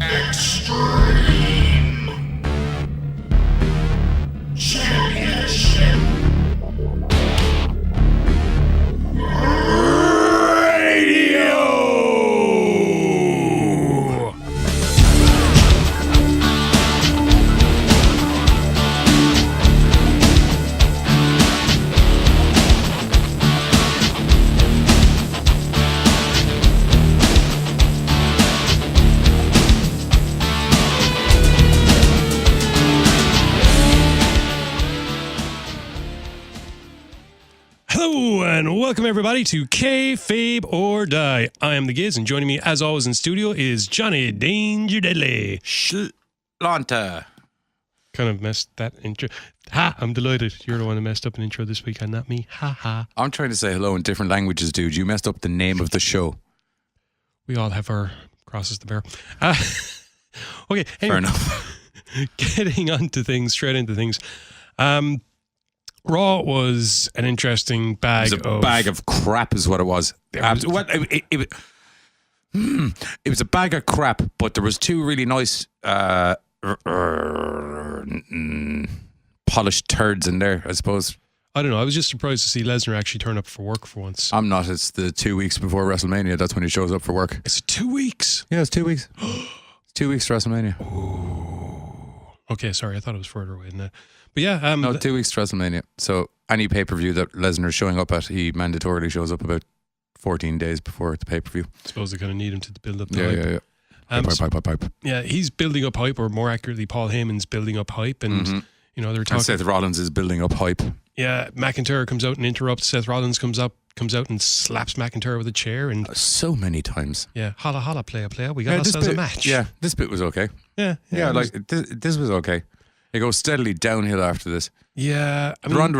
Extreme Championship Radio. Hello and welcome everybody to Kayfabe OrDie. I am the Giz, and joining me as always in studio is Johnny Danger Deadly. Lanta. Kind of messed that intro. Ha! I'm delighted. You're the one who messed up an intro this week and not me. Ha ha. I'm trying to say hello in different languages, dude. You messed up the name of the show. We all have our crosses to bear. Okay. Anyway, Fair enough. Getting on to things, straight into things. Raw was an interesting bag It was a bag of crap is what it was. It was a bag of crap, but there was two really nice polished turds in there, I suppose. I don't know. I was just surprised to see Lesnar actually turn up for work for once. I'm not. It's the 2 weeks before WrestleMania. That's when he shows up for work. Is it 2 weeks? Yeah, it's 2 weeks. It's 2 weeks to WrestleMania. Ooh. Okay, sorry. I thought it was further away than that. But yeah. No, 2 weeks to WrestleMania. So any pay-per-view that Lesnar's showing up at, he mandatorily shows up about 14 days before the pay-per-view. I suppose they kind of need him to build up the hype. Yeah. Pipe. Yeah, he's building up hype, or more accurately, Paul Heyman's building up hype. And, you know, they're talking... And Seth Rollins is building up hype. Yeah, McIntyre comes out and interrupts. Seth Rollins comes out and slaps McIntyre with a chair. And so many times. Yeah, holla, holla, player. We got ourselves a match. Yeah, this bit was okay. Yeah, this was okay. It goes steadily downhill after this. Yeah. I mean,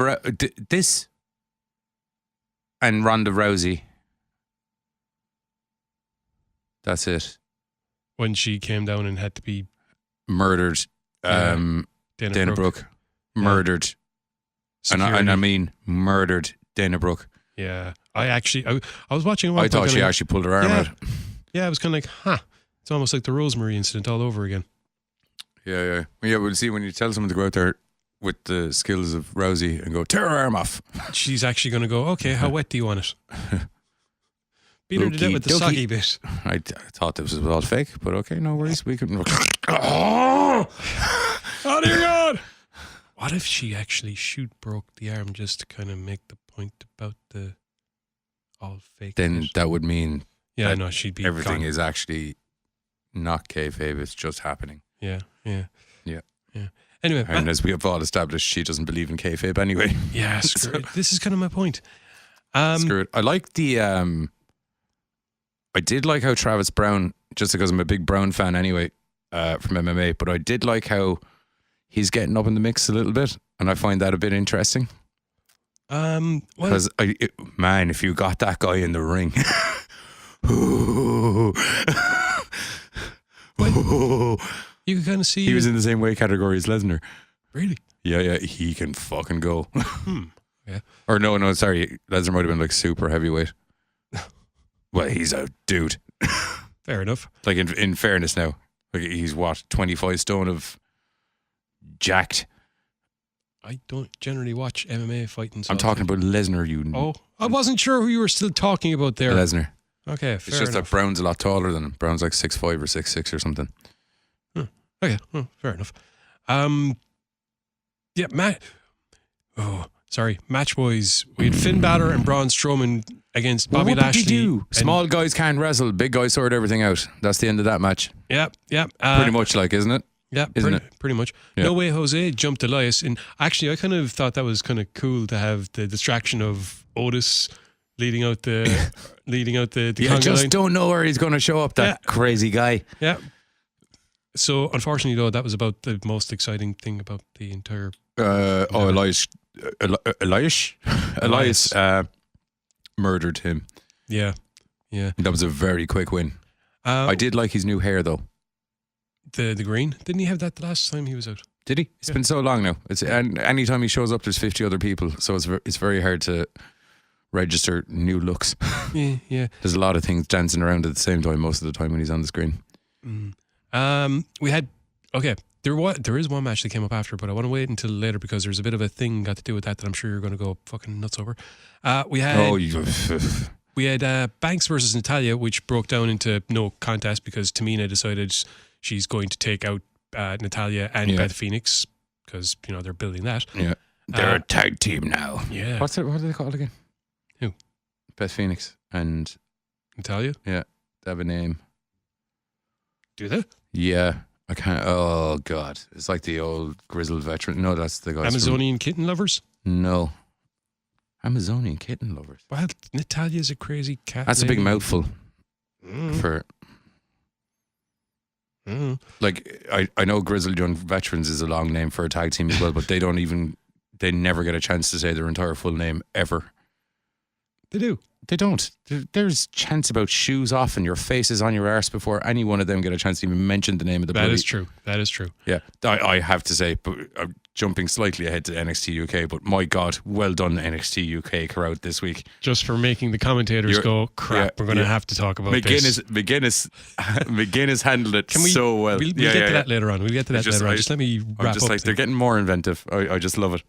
this and Ronda Rousey. That's it. When she came down and had to be murdered. Dana Brooke. Murdered. And I mean murdered Dana Brooke. Yeah. I was watching. I thought she actually pulled her arm out. Yeah, I was kind of like, it's almost like the Rosemary incident all over again. Yeah. We'll see when you tell someone to go out there with the skills of Rousey and go, tear her arm off. She's actually going to go, okay, how wet do you want it? Beat her to death with the soggy bit. I thought this was all fake, but okay, no worries. We can... Oh dear God! What if she actually broke the arm just to kind of make the point about the all fake? Then that would mean... Yeah, no, she'd be... Everything is actually not kayfabe, it's just happening. Yeah. Anyway, and as we have all established, she doesn't believe in kayfabe anyway. Yeah, screw it. This is kind of my point. Screw it. I like the... I did like how Travis Brown, just because I'm a big Brown fan anyway, from MMA, but I did like how he's getting up in the mix a little bit, and I find that a bit interesting. Because, man, if you got that guy in the ring... You can kind of see... He was in the same weight category as Lesnar. Really? Yeah, he can fucking go. Yeah. Or no, sorry. Lesnar might have been like super heavyweight. Well, he's a dude. Fair enough. Like in fairness now, like he's what, 25 stone of jacked. I don't generally watch MMA fighting. So I'm talking about Lesnar. I wasn't sure who you were still talking about there. Lesnar. Okay, fair It's just enough. that Brown's a lot taller than him. Brown's like 6'5" or 6'6" or something. Okay, fair enough. Yeah, match boys. We had Finn Balor and Braun Strowman against Bobby Lashley. What did you do? Small guys can't wrestle. Big guys sort everything out. That's the end of that match. Yeah. Pretty much, like, isn't it? Yeah, pretty much. Yeah. No Way Jose jumped Elias, and actually, I kind of thought that was kind of cool to have the distraction of Otis leading out the You just line. don't know where he's going to show up. That crazy guy. Yeah. So unfortunately, though, that was about the most exciting thing about the entire. Elias murdered him. Yeah. That was a very quick win. I did like his new hair though. The green, didn't he have that the last time he was out? Did he? It's been so long now. And anytime he shows up, there's 50 other people, so it's very hard to register new looks. Yeah. There's a lot of things dancing around at the same time most of the time when he's on the screen. We had there is one match that came up after, but I want to wait until later because there's a bit of a thing got to do with that I'm sure you're going to go fucking nuts over. We had Banks versus Natalia, which broke down into no contest because Tamina decided she's going to take out Natalia and Beth Phoenix because they're building that. Yeah, they're a tag team now. Yeah, what are they called again? Who? Beth Phoenix and Natalia. Yeah, they have a name. Do they? Yeah, I can't. Oh God, it's like the old grizzled veteran. No, that's the guy. Amazonian kitten lovers. No, Amazonian kitten lovers. Well, Natalia's a crazy cat. That's lady. a big mouthful for. Like I know Grizzled Young Veterans is a long name for a tag team as well, but they never get a chance to say their entire full name ever. They do. They don't. There's chance about shoes off and your face is on your arse before any one of them get a chance to even mention the name of the That is true. That is true. Yeah. I have to say, but I'm jumping slightly ahead to NXT UK, but my God, well done NXT UK crowd this week. Just for making the commentators go, crap, we're going to have to talk about this. McGuinness handled it so well. We'll get to that later on. We'll get to that later on. Just let me wrap up. They're getting more inventive. I just love it.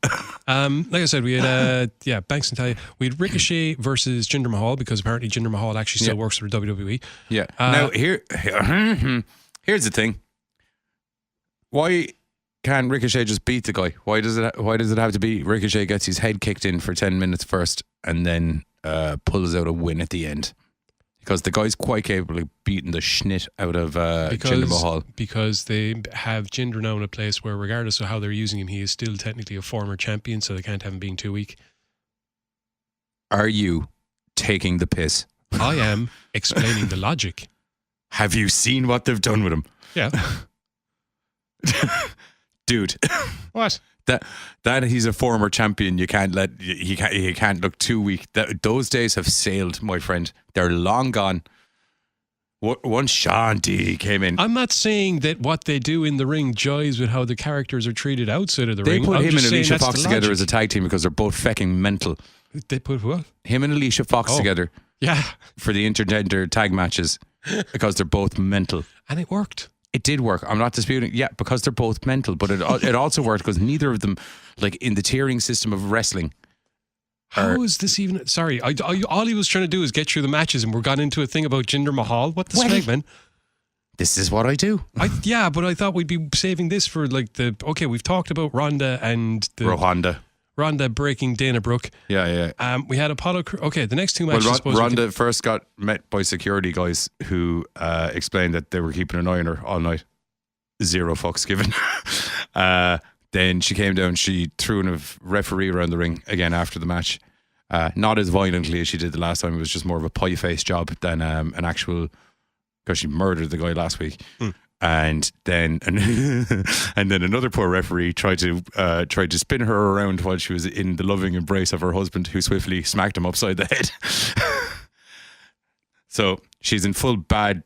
Like I said, we had Banks and Talia. We had Ricochet versus Jinder Mahal because apparently Jinder Mahal actually still works for WWE. Yeah. Now here's the thing. Why can't Ricochet just beat the guy? Why does it have to be Ricochet gets his head kicked in for 10 minutes first and then pulls out a win at the end? Because the guy's quite capable of beating the schnit out of Jinder Mahal. Because they have Jinder now in a place where regardless of how they're using him, he is still technically a former champion, so they can't have him being too weak. Are you taking the piss? I am explaining the logic. Have you seen what they've done with him? Yeah. Dude. What? That he's a former champion, he can't look too weak. Those days have sailed, my friend. They're long gone. Once Shanti came in, I'm not saying that what they do in the ring jives with how the characters are treated outside of the ring. They put him and Alicia Fox the together as a tag team because they're both fecking mental. They put what? Him and Alicia Fox together. Yeah. For the intergender tag matches because they're both mental. And it worked. It did work. I'm not disputing. Yeah, because they're both mental. But it also worked because neither of them, like in the tiering system of wrestling. How is this even? Sorry, all he was trying to do is get through the matches, and we're got into a thing about Jinder Mahal. What the swag, man? This is what I do. But I thought we'd be saving this for like we've talked about Ronda and Ronda breaking Dana Brooke. Yeah. We had Apollo. Okay, the next two matches. Well, Ronda first got met by security guys who explained that they were keeping an eye on her all night. Zero fucks given. Then she came down. She threw a referee around the ring again after the match. Not as violently as she did the last time. It was just more of a pie face job than an actual. Because she murdered the guy last week. And then another poor referee tried to spin her around while she was in the loving embrace of her husband, who swiftly smacked him upside the head. So she's in full bad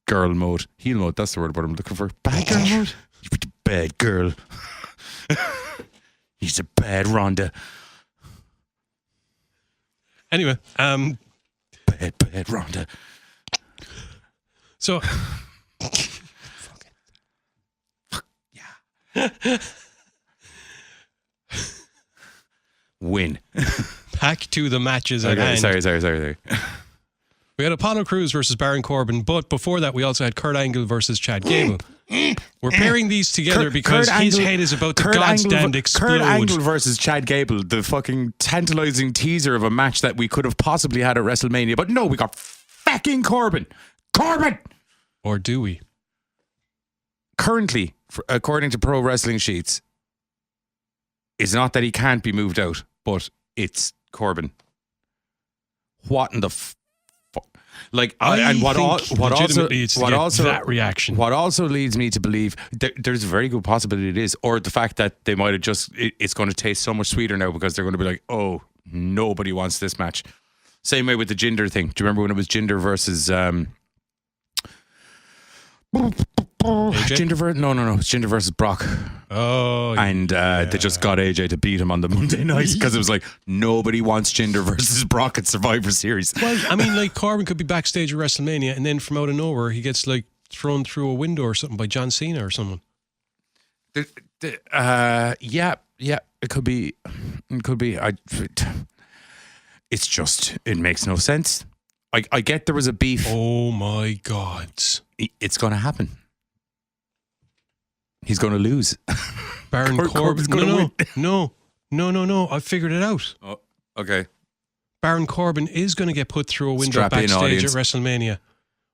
girl mode, heel mode. That's the word I'm looking for. Bad girl mode. You bad girl. He's a bad Ronda. Anyway, bad Ronda. So. Win. Back to the matches at hand. Sorry. We had Apollo Crews versus Baron Corbin, but before that we also had Kurt Angle versus Chad Gable. We're pairing these together because his head is about to goddamn explode. Kurt Angle versus Chad Gable, the fucking tantalizing teaser of a match that we could have possibly had at WrestleMania, but no, we got fucking Corbin. Or do we? Currently, according to Pro Wrestling Sheets, it's not that he can't be moved out, but it's Corbin. What in the like? What also leads me to believe there's a very good possibility it is, or the fact that they might have just it's going to taste so much sweeter now because they're going to be like, oh, nobody wants this match. Same way with the Jinder thing. Do you remember when it was Jinder versus AJ? Jinder versus it's Jinder versus Brock. Oh, And they just got AJ to beat him on the Monday night because it was like nobody wants Jinder versus Brock at Survivor Series. Well, I mean, like Corbin could be backstage at WrestleMania, and then from out of nowhere he gets like thrown through a window or something by John Cena or someone. Yeah, it could be. It's just it makes no sense. I get there was a beef. Oh my God! It's going to happen. He's going to lose. Baron Corbin's Corbin. gonna No. I figured it out. Oh, okay. Baron Corbin is going to get put through a window Strap in, backstage audience. at WrestleMania,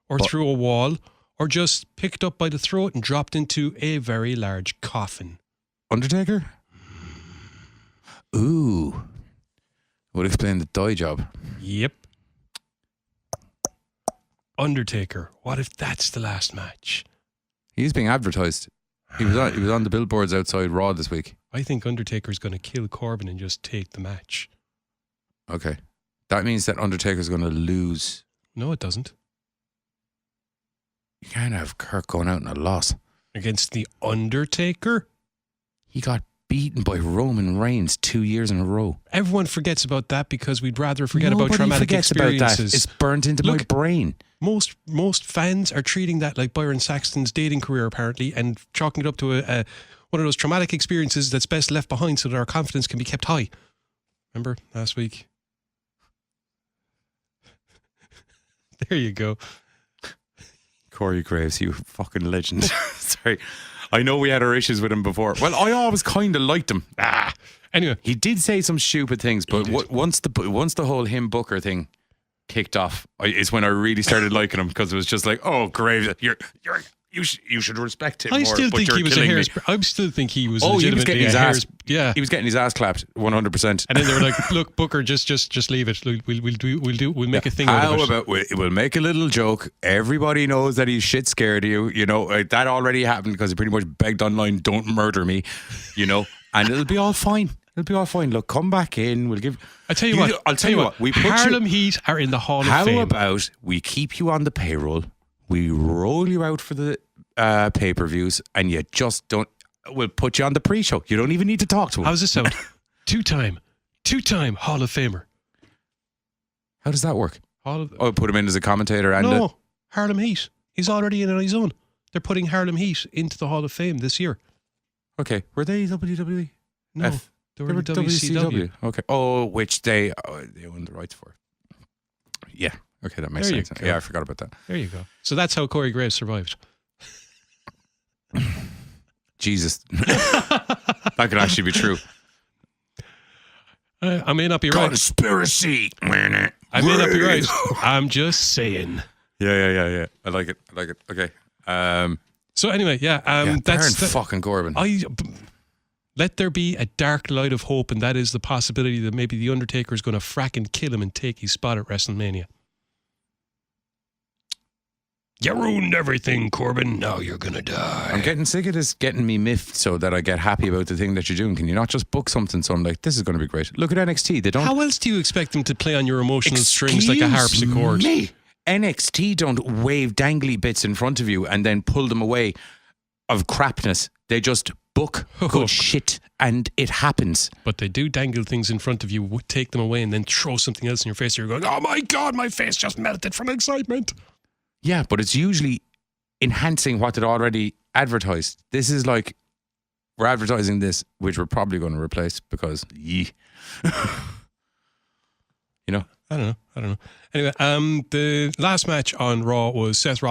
or through a wall, or just picked up by the throat and dropped into a very large coffin. Undertaker? Ooh. Would explain the dye job. Yep. Undertaker. What if that's the last match? He's being advertised. He was on the billboards outside Raw this week. I think Undertaker's going to kill Corbin and just take the match. Okay. That means that Undertaker's going to lose. No, it doesn't. You can't have Kirk going out in a loss. Against the Undertaker? He got beaten by Roman Reigns 2 years in a row. Everyone forgets about that because we'd rather forget about Nobody traumatic forgets experiences. about that. It's burnt into my brain. Most fans are treating that like Byron Saxton's dating career, apparently, and chalking it up to one of those traumatic experiences that's best left behind so that our confidence can be kept high. Remember last week? There you go. Corey Graves, you fucking legend. Sorry. I know we had our issues with him before. Well, I always kind of liked him. Anyway. He did say some stupid things, but once the whole him Booker thing kicked off, is when I really started liking him, because it was just like, oh, Graves, you should respect him. I more, still but think you're he was a killing me. hair's. I still think he was. Oh, he was legitimately getting his a ass. hair's. Yeah, he was getting his ass clapped 100%. and then they were like, "Look, Booker, just leave it. We'll make a thing out How of it." about we'll make a little joke. Everybody knows that he's shit scared of you. You know that already happened because he pretty much begged online, "Don't murder me," you know, and it'll be all fine. It'll be all fine. Look, come back in. We'll give. I tell you what. I'll tell you what. We put Harlem Heat are in the Hall of Fame. How about we keep you on the payroll? We roll you out for the pay-per-views, and you just don't. We'll put you on the pre-show. You don't even need to talk to him. How's this sound? Two-time Hall of Famer. How does that work? Oh, put him in as a commentator and no, Harlem Heat. He's already in on his own. They're putting Harlem Heat into the Hall of Fame this year. Okay, were they WWE? No, they were WCW. Okay. Oh, which they own the rights for. Yeah. Okay, that makes sense. Yeah, I forgot about that. There you go. So that's how Corey Graves survived. Jesus. That could actually be true. I may not be right. Conspiracy. I may not be right. I'm just saying. Yeah. I like it. Okay. So anyway, that's fucking Corbin. Let there be a dark light of hope, and that is the possibility that maybe The Undertaker is going to frack and kill him and take his spot at WrestleMania. You ruined everything, Corbin. Now you're going to die. I'm getting sick of this getting me miffed so that I get happy about the thing that you're doing. Can you not just book something so I'm like, this is going to be great? Look at NXT. They don't. How else do you expect them to play on your emotional strings like a harpsichord? Me. NXT don't wave dangly bits in front of you and then pull them away of crapness. They just book good shit and it happens. But they do dangle things in front of you, take them away, and then throw something else in your face. You're going, oh my God, my face just melted from excitement. Yeah, but it's usually enhancing what it already advertised. This is like, we're advertising this, which we're probably going to replace because, you know? I don't know. Anyway, the last match on Raw was Seth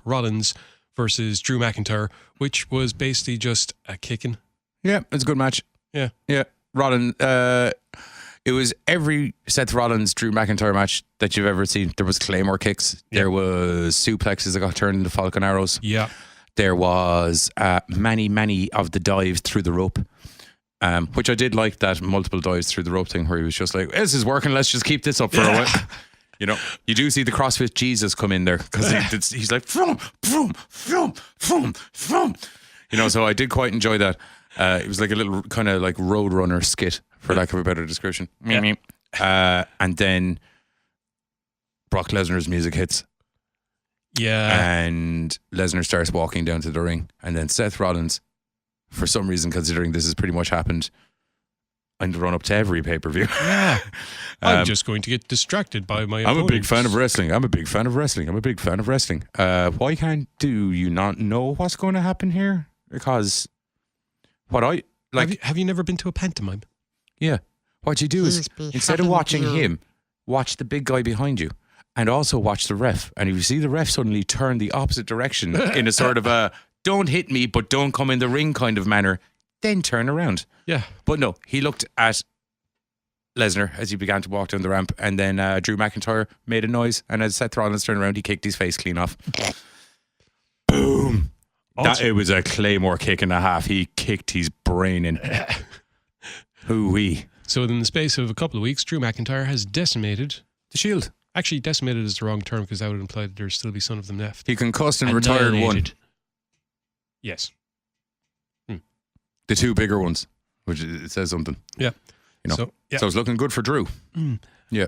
Rollins versus Drew McIntyre, which was basically just a kicking. Yeah, it's a good match. Yeah. Rollins, it was every Seth Rollins Drew McIntyre match that you've ever seen. There was Claymore kicks. Yeah. There was suplexes that got turned into Falcon Arrows. Yeah. There was many of the dives through the rope. Which I did like, that multiple dives through the rope thing where he was just like, this is working, let's just keep this up for a while. You know, you do see the CrossFit Jesus come in there because he's like, vroom, vroom, vroom, vroom, vroom. You know, so I did quite enjoy that. It was like a little kind of like Roadrunner skit, for lack of a better description. And then Brock Lesnar's music hits. Yeah. And Lesnar starts walking down to the ring. And then Seth Rollins, for some reason, considering this has pretty much happened in the run up to every pay-per-view. Yeah. I'm just going to get distracted by my I'm a big opponents. fan of wrestling. I'm a big fan of wrestling. Why can't do you not know what's going to happen here? Because what I like, Have you never been to a pantomime? yeah. What you do is instead of watching him, watch the big guy behind you, and also watch the ref. And if you see the ref suddenly turn the opposite direction in a sort of a "don't hit me, but don't come in the ring" kind of manner, then turn around. Yeah. But no, he looked at Lesnar as he began to walk down the ramp, and then Drew McIntyre made a noise, and as Seth Rollins turned around, he kicked his face clean off. Boom! It was a Claymore kick and a half. He kicked his brain in. Hoo-wee. So in the space of a couple of weeks, Drew McIntyre has decimated. The Shield. Actually, decimated is the wrong term because that would imply that there'd still be some of them left. He concussed and retired one. Annihilated. Yes. The two bigger ones, which it says something. Yeah. You know. So it's looking good for Drew. Yeah.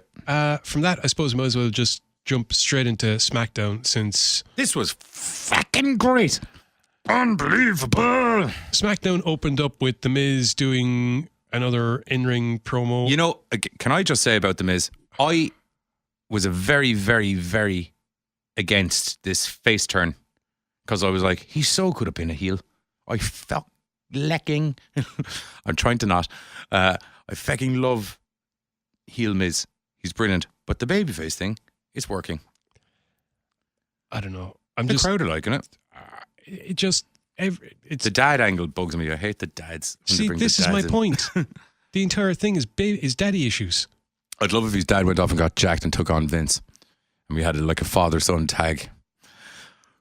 From that, I suppose I might as well just jump straight into SmackDown since This was fucking great. Unbelievable. SmackDown opened up with The Miz doing another in-ring promo. You know, can I just say about The Miz? I was a very, very, very against this face turn because I was like, he so could have been a heel. I felt lecking. I'm trying to not. I fucking love heel Miz. He's brilliant. But the babyface thing, it's working. I don't know. The crowd are liking it. It just... It's The dad angle bugs me. I hate the dads. when they See, bring the this is my dads in. point. The entire thing is daddy issues. I'd love if his dad went off and got jacked and took on Vince. And we had like a father-son tag.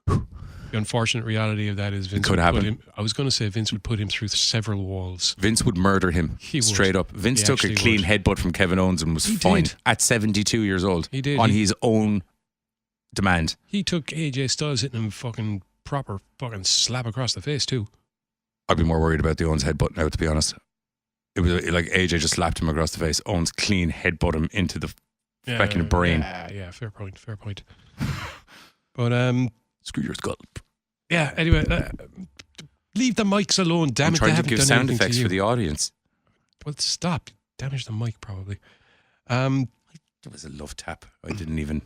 The unfortunate reality of that is Vince could would happen. put him... I was going to say Vince would put him through several walls. Vince would murder him He would. straight up. Vince He took a actually clean would. headbutt from Kevin Owens and was He fine did. at 72 years old. He did. On He- his own demand. He took AJ Styles hitting him fucking proper fucking slap across the face too. I'd be more worried about the Owens headbutt now, to be honest. It was like AJ just slapped him across the face. Owens clean headbutt him into the fucking brain. Yeah, fair point. But Screw your skull. yeah. Anyway, leave the mics alone. Damn I'm it! trying they to haven't give done sound anything effects to you. for the audience. Well, stop. Damage the mic probably. It was a love tap. I didn't even.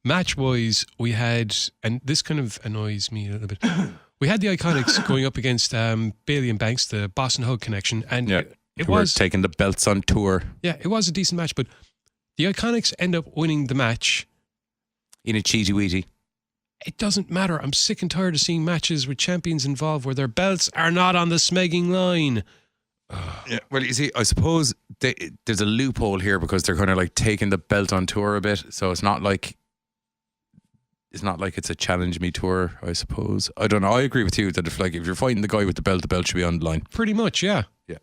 Match wise, we had, and this kind of annoys me a little bit. We had the Iconics going up against Bailey and Banks, the Boston Hug connection, and Yeah. it We're was taking the belts on tour it was a decent match, but the Iconics end up winning the match. in a cheesy weedy. It doesn't matter. I'm sick and tired of seeing matches with champions involved where their belts are not on the smegging line. Yeah, well, you see, I suppose there's a loophole here because they're kind of like taking the belt on tour a bit, so it's not like it's a challenge me tour. I suppose I don't know. I agree with you that if you're fighting the guy with the belt should be on the line. Pretty much, yeah. Yeah,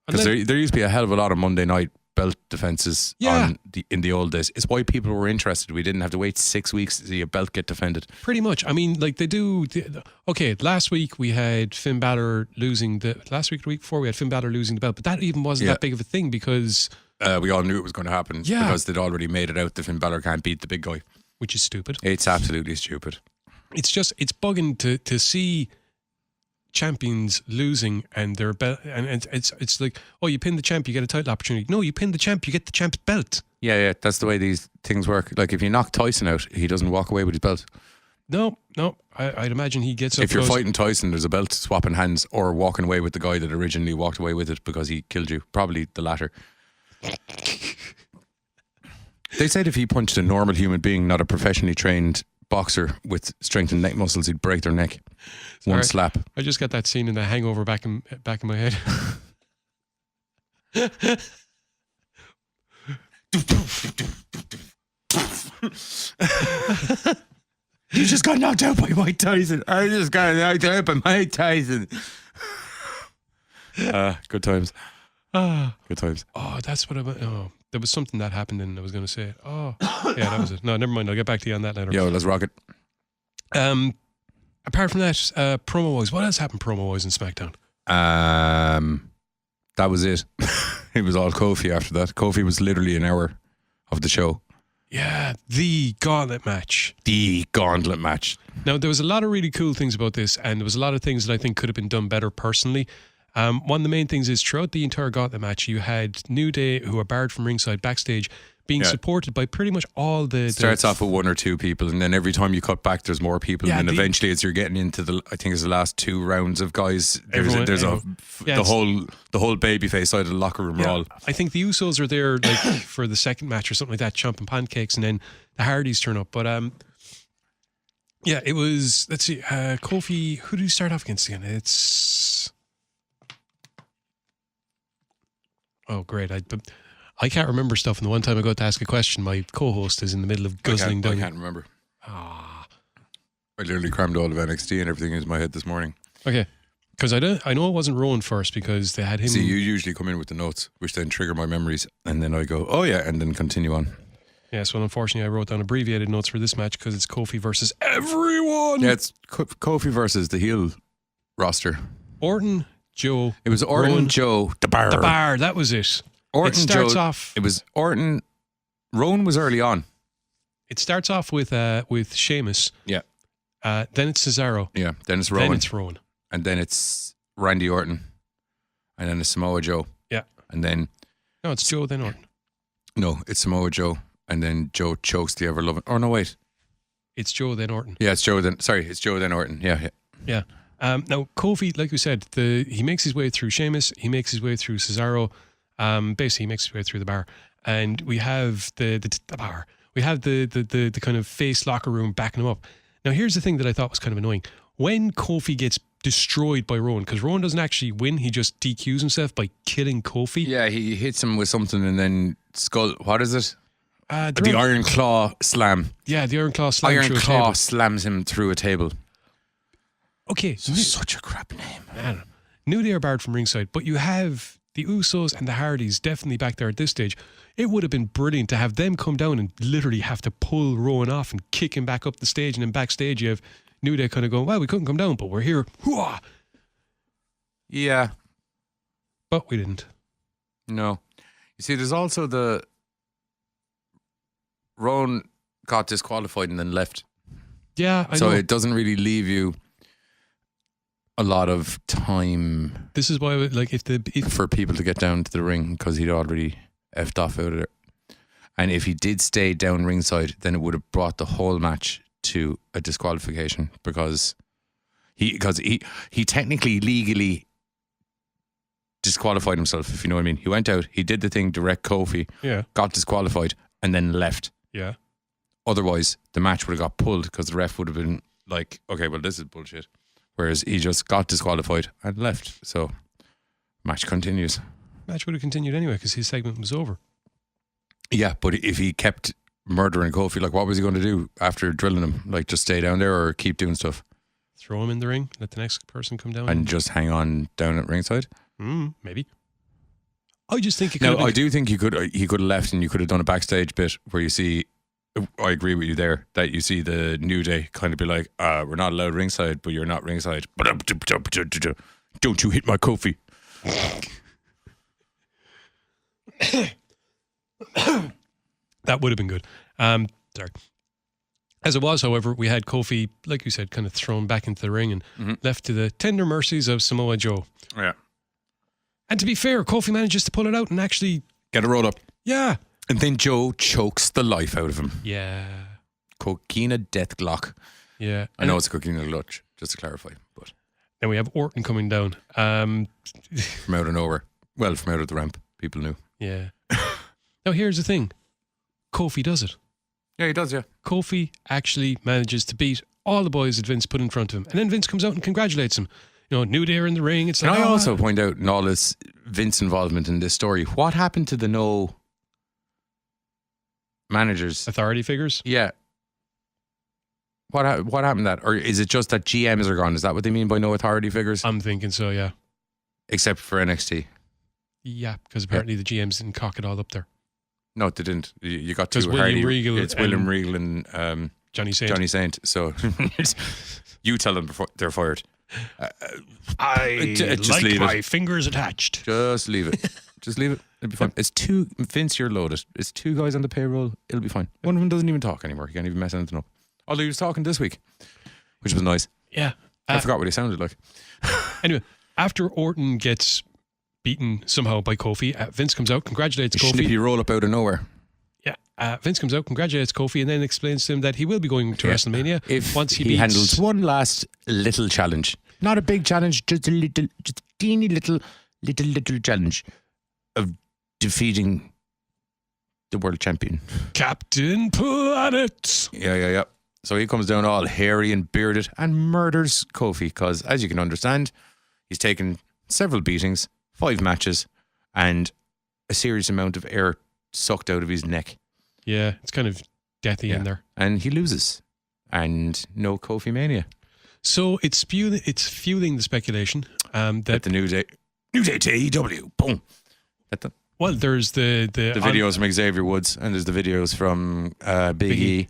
And because then- there used to be a hell of a lot of Monday night belt defenses Yeah. in the old days. It's why people were interested. We didn't have to wait 6 weeks to see a belt get defended. Pretty much. I mean, like they do. Okay, last week we had Finn Balor losing the. Last week, or the week before, we had Finn Balor losing the belt, but that even wasn't Yeah. that big of a thing because, We all knew it was going to happen because they'd already made it out that Finn Balor can't beat the big guy. which is stupid. It's absolutely stupid. It's bugging to see champions losing and their belt, and it's like, oh, you pin the champ, you get a title opportunity. No, you pin the champ, you get the champ's belt. Yeah, that's the way these things work. Like if you knock Tyson out, he doesn't walk away with his belt. No, I'd imagine he gets up. If you're goes, fighting Tyson, there's a belt swapping hands or walking away with the guy that originally walked away with it because he killed you. Probably the latter. They said if he punched a normal human being, not a professionally trained boxer with strengthened neck muscles, he'd break their neck. One Sorry. slap. I just got that scene in The Hangover back in my head. You just got knocked out by Mike Tyson. I just got knocked out by Mike Tyson. Good times. Good times. Oh, that's what there was something that happened and I was going to say it. Oh, yeah, that was it. No, never mind. I'll get back to you on that later. Yo, let's rock it. Apart from that, promo-wise, what else happened promo-wise in SmackDown? That was it. It was all Kofi after that. Kofi was literally an hour of the show. Yeah, the gauntlet match. The gauntlet match. Now, there was a lot of really cool things about this, and there was a lot of things that I think could have been done better personally. One of the main things is throughout the entire gauntlet match, you had New Day, who are barred from ringside backstage, being supported by pretty much all the... Starts off with one or two people, and then every time you cut back, there's more people, Yeah, and then eventually, as you're getting into I think it's the last 2 rounds of guys. The whole babyface side of the locker room are all. I think the Usos are there like for the second match or something like that, chomping pancakes, and then the Hardys turn up. But yeah, it was. Let's see, Kofi. Who did he start off against again? It's. Oh, great! I can't remember stuff. And the one time I got to ask a question, my co-host is in the middle of guzzling down. I can't remember. I literally crammed all of NXT and everything into my head this morning. Okay, because I know it wasn't Rowan first because they had him. See, you usually come in with the notes, which then trigger my memories, and then I go, oh yeah, and then continue on. Yes, well, unfortunately, I wrote down abbreviated notes for this match because it's Kofi versus everyone. Yeah, it's Kofi versus the heel roster. Orton, Joe. It was Orton, Rowan, Joe, the Bar. The Bar, that was it. Orton, it starts Joe, off. It was Orton. Rowan was early on. It starts off with Sheamus. Yeah. Then it's Cesaro. Yeah. Then it's Rowan. Then it's Rowan. And then it's Randy Orton. And then it's Samoa Joe. Yeah. And then... No, it's Joe, then Orton. No, it's Samoa Joe. And then Joe chokes the ever-loving... Oh, no, wait. It's Joe, then Orton. Yeah, it's Joe, then... Sorry, it's Joe, then Orton. Yeah. Yeah. Now, Kofi, like we said, he makes his way through Sheamus. He makes his way through Cesaro. Basically, he makes his way through the Bar. And we have the Bar. We have the kind of face locker room backing him up. Now, here's the thing that I thought was kind of annoying. When Kofi gets destroyed by Rowan, because Rowan doesn't actually win, he just DQs himself by killing Kofi. Yeah, he hits him with something and then what is it? The Iron Claw Slam. Yeah, the Iron Claw Slam. Iron Claw slams him through a table. Okay. Such a crap name. I don't know. New Day are barred from ringside, but you have the Usos and the Hardys definitely back there at this stage. It would have been brilliant to have them come down and literally have to pull Rowan off and kick him back up the stage. And then backstage you have New Day kind of going, well, we couldn't come down, but we're here. Hooah! Yeah. But we didn't. No. You see, there's also the... Rowan got disqualified and then left. Yeah, I know. So it doesn't really leave you a lot of time. This is why, like, for people to get down to the ring because he'd already effed off out of there. And if he did stay down ringside, then it would have brought the whole match to a disqualification because he technically legally disqualified himself, if you know what I mean. He went out, he did the thing, direct Kofi, got disqualified, and then left. Yeah. Otherwise, the match would have got pulled because the ref would have been like, okay, well, this is bullshit. Whereas he just got disqualified and left. So, match continues. Match would have continued anyway because his segment was over. Yeah, but if he kept murdering Kofi, like, what was he going to do after drilling him? Like, just stay down there or keep doing stuff? Throw him in the ring, let the next person come down. And just hang on down at ringside? Maybe. I just think it No, could I do think he could have left and you could have done a backstage bit where you see, I agree with you there, that you see the New Day kind of be like, we're not allowed ringside, but you're not ringside. Don't you hit my Kofi. That would have been good. Sorry. As it was, however, we had Kofi, like you said, kind of thrown back into the ring and left to the tender mercies of Samoa Joe. Yeah. And to be fair, Kofi manages to pull it out and actually get a roll up. Yeah. And then Joe chokes the life out of him. Yeah. Coquina Death Glock. Yeah. I know it's a Coquina Clutch, just to clarify. But then we have Orton coming down. From out of nowhere. Well, from out of the ramp. People knew. Yeah. Now, here's the thing. Kofi does it. Yeah, he does, yeah. Kofi actually manages to beat all the boys that Vince put in front of him. And then Vince comes out and congratulates him. You know, New Day are in the ring. It's Can like, I also point out in all this Vince involvement in this story, what happened to the no managers? Authority figures? Yeah. What happened to that? Or is it just that GMs are gone? Is that what they mean by no authority figures? I'm thinking so, yeah. Except for NXT. Yeah, because apparently the GMs didn't cock it all up there. No, they didn't. You got two William Regal. It's William Regal and Johnny Saint. Johnny Saint. So you tell them before they're fired. I just like leave my it. fingers attached. Just leave it. Just leave it. It'll be fine. It's two. Vince, you're loaded. It's two guys on the payroll. It'll be fine. One of them doesn't even talk anymore. He can't even mess anything up. Although he was talking this week, which was nice. Yeah. I forgot what he sounded like. Anyway, after Orton gets beaten somehow by Kofi, Vince comes out, congratulates Kofi. Snippy roll up out of nowhere. Yeah. Vince comes out, congratulates Kofi, and then explains to him that he will be going to WrestleMania If once he he beats... handles one last little challenge. Not a big challenge, just a teeny little challenge of defeating the world champion. Captain Planet. Yeah. So he comes down all hairy and bearded and murders Kofi because, as you can understand, he's taken several beatings, 5 matches, and a serious amount of air sucked out of his neck. Yeah, it's kind of deathy in there. And he loses. And no Kofi Mania. So it's fueling the speculation that the New Day to AEW. Boom. well, there's the videos from Xavier Woods, and there's the videos from Big E.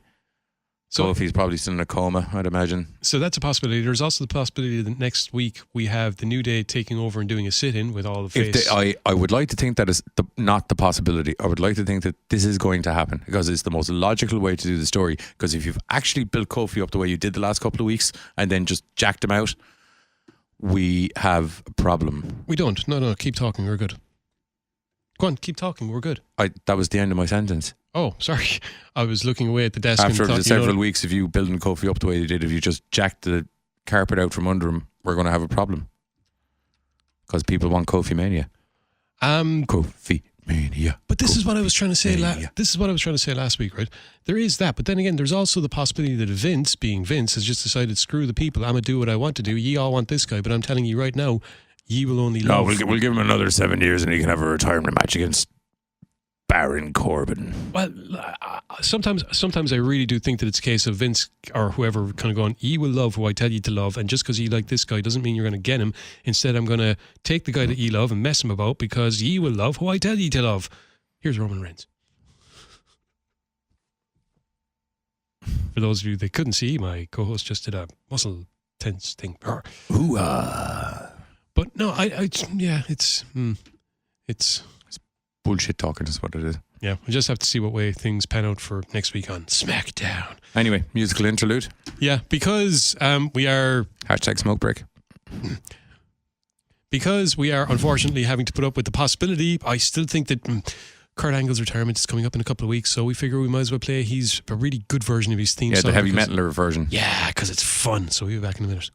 So Kofi's probably still in a coma, I'd imagine. So that's a possibility. There's also the possibility that next week we have the New Day taking over and doing a sit-in with all the face. I would like to think that is not the possibility. I would like to think that this is going to happen because it's the most logical way to do the story. Because if you've actually built Kofi up the way you did the last couple of weeks and then just jacked him out, we have a problem. We don't. No, keep talking. We're good. Go on, keep talking. We're good. That was the end of my sentence. Oh, sorry. I was looking away at the desk. After and thought, the several weeks of you building Kofi up the way you did, if you just jacked the carpet out from under him, we're going to have a problem. Because people want Kofi Mania. Kofi Mania. But this is what I was trying to say. This is what I was trying to say last week, right? There is that, but then again, there's also the possibility that Vince, being Vince, has just decided, screw the people. I'm gonna do what I want to do. Ye all want this guy, but I'm telling you right now, ye will only love. No, we'll give him another 7 years, and he can have a retirement match against Baron Corbin. Well, sometimes I really do think that it's a case of Vince or whoever kind of going, ye will love who I tell you to love, and just because ye like this guy doesn't mean you're going to get him. Instead, I'm going to take the guy that ye love and mess him about because ye will love who I tell you to love. Here's Roman Reigns. For those of you that couldn't see, my co-host just did a muscle tense thing. But no, it's bullshit talking is what it is. Yeah, we just have to see what way things pan out for next week on SmackDown. Anyway, musical interlude. Yeah, because we are... #smoke break. Because we are unfortunately having to put up with the possibility, I still think that Kurt Angle's retirement is coming up in a couple of weeks, so we figure we might as well play a really good version of his theme song. Yeah, the heavy metaler version. Yeah, because it's fun. So we'll be back in a minute.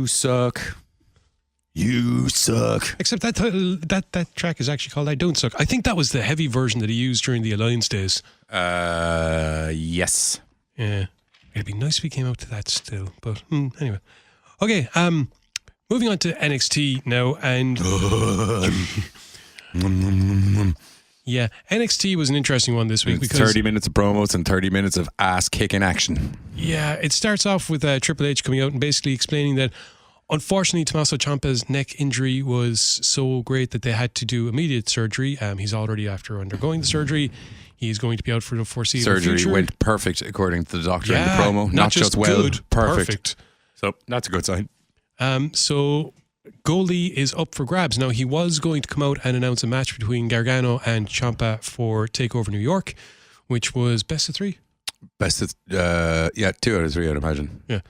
You suck. You suck. Except that title, that track is actually called I Don't Suck. I think that was the heavy version that he used during the Alliance days. Yes. Yeah. It'd be nice if he came out to that still. But anyway. Okay, moving on to NXT now. And yeah, NXT was an interesting one this week because 30 minutes of promos and 30 minutes of ass-kicking action. Yeah, it starts off with Triple H coming out and basically explaining that unfortunately Tomaso Champa's neck injury was so great that they had to do immediate surgery. He's already after undergoing the surgery. He's going to be out for the foreseeable future. Surgery went perfect according to the doctor in the promo. Not just well, good, perfect. So that's a good sign. So Goldie is up for grabs. Now, he was going to come out and announce a match between Gargano and Ciampa for TakeOver New York, which was best of three. Best of, 2 out of 3, I'd imagine. Yeah.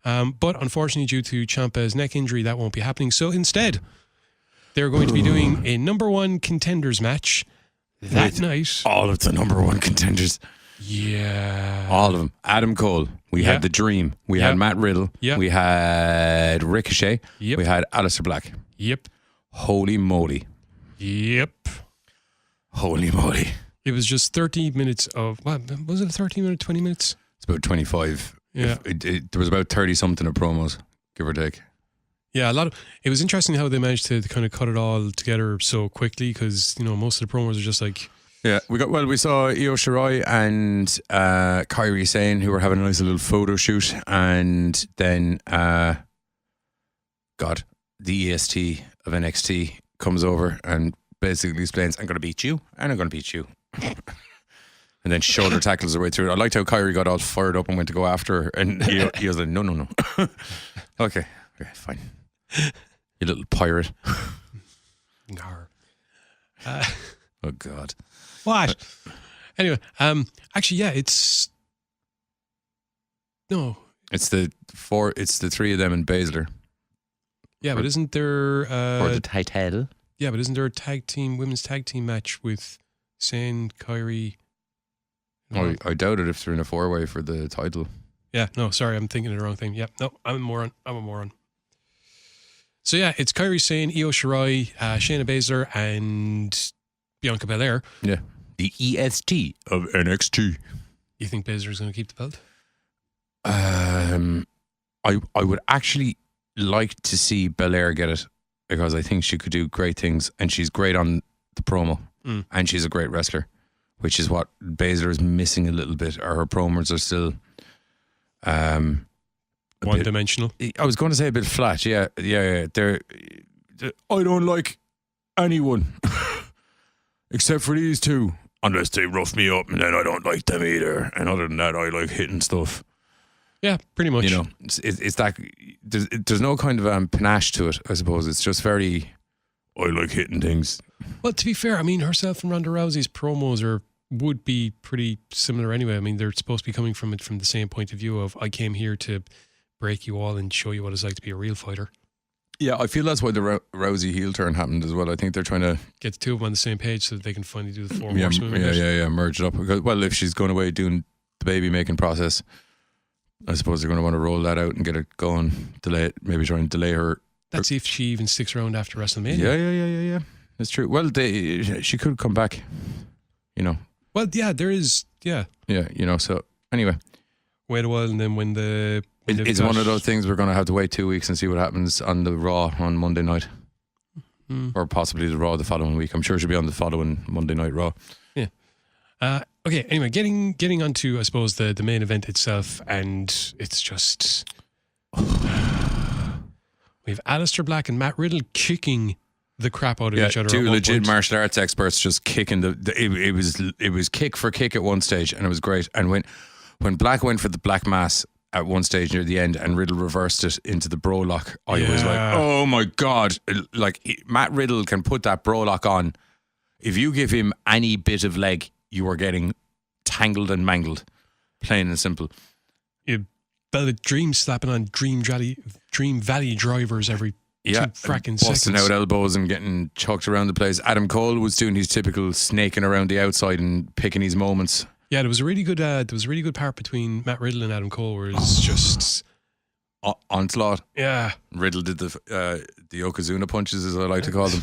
But unfortunately, due to Ciampa's neck injury, that won't be happening. So instead, they're going to be doing a number one contenders match that night. All of the number one contenders. Yeah. All of them. Adam Cole. We had The Dream. We had Matt Riddle. Yep. We had Ricochet. Yep. We had Aleister Black. Yep. Holy moly. Yep. Holy moly. It was just 30 minutes of, what, was it a 30 minute, 20 minutes? It's about 25. Yeah. There was about 30 something of promos, give or take. Yeah, it was interesting how they managed to kind of cut it all together so quickly because, most of the promos are just like. Yeah, we saw Io Shirai and Kairi Sane who were having a nice little photo shoot, and then the EST of NXT comes over and basically explains, I'm going to beat you and I'm going to beat you. And then shoulder tackles her way through it. I liked how Kairi got all fired up and went to go after her, and he was like, no. Okay, fine. You little pirate. Nar. Oh God. What? Anyway, actually, yeah, it's the 3 of them in Baszler. Yeah, but isn't there For the title? Yeah, but isn't there a women's tag team match with Sane, Kairi? I doubt it if they're in a 4-way for the title. Yeah, no, sorry, I'm thinking of the wrong thing. Yeah, no, I'm a moron. So yeah, it's Kairi Sane, Io Shirai, Shayna Baszler, and Bianca Belair. Yeah. The EST of NXT. You think Baszler's going to keep the belt? I would actually like to see Belair get it, because I think she could do great things, and she's great on the promo, and she's a great wrestler, which is what Baszler is missing a little bit. Or her promos are still one-dimensional. I was going to say a bit flat. Yeah. They're I don't like anyone except for these two, unless they rough me up, and then I don't like them either. And other than that, I like hitting stuff. Yeah, pretty much. It's that there's no kind of panache to it, I suppose. It's just very, I like hitting things. Well, to be fair, I mean, herself and Ronda Rousey's promos would be pretty similar anyway. I mean, they're supposed to be coming from the same point of view of, I came here to break you all and show you what it's like to be a real fighter. Yeah, I feel that's why the Rousey heel turn happened as well. I think they're trying to get the two of them on the same page so that they can finally do the four horsemen. Yeah, merge it up. Because, well, if she's going away doing the baby making process, I suppose they're going to want to roll that out and get it going, delay it, maybe try and delay her. That's if she even sticks around after WrestleMania. Yeah. That's true. Well, she could come back, Well, yeah, there is, yeah. Yeah, so anyway. Wait a while, and then when the... It's one of those things we're going to have to wait 2 weeks and see what happens on the Raw on Monday night. Or possibly the Raw the following week. I'm sure she'll be on the following Monday Night Raw. Yeah. Okay, anyway, getting onto, I suppose, the main event itself, and it's just... we have Aleister Black and Matt Riddle kicking the crap out of each other. Two legit martial arts experts just kicking it was kick for kick at one stage, and it was great. And when Black went for the Black Mass at one stage near the end and Riddle reversed it into the bro lock, I was like, oh my God. Like, Matt Riddle can put that bro lock on. If you give him any bit of leg, you are getting tangled and mangled. Plain and simple. Dream slapping on Dream Valley drivers every 2 fracking seconds. Busting out elbows and getting chucked around the place. Adam Cole was doing his typical snaking around the outside and picking his moments. Yeah, there was a really good part between Matt Riddle and Adam Cole where it's just onslaught. Yeah. Riddle did the Yokozuna punches, as I like to call them.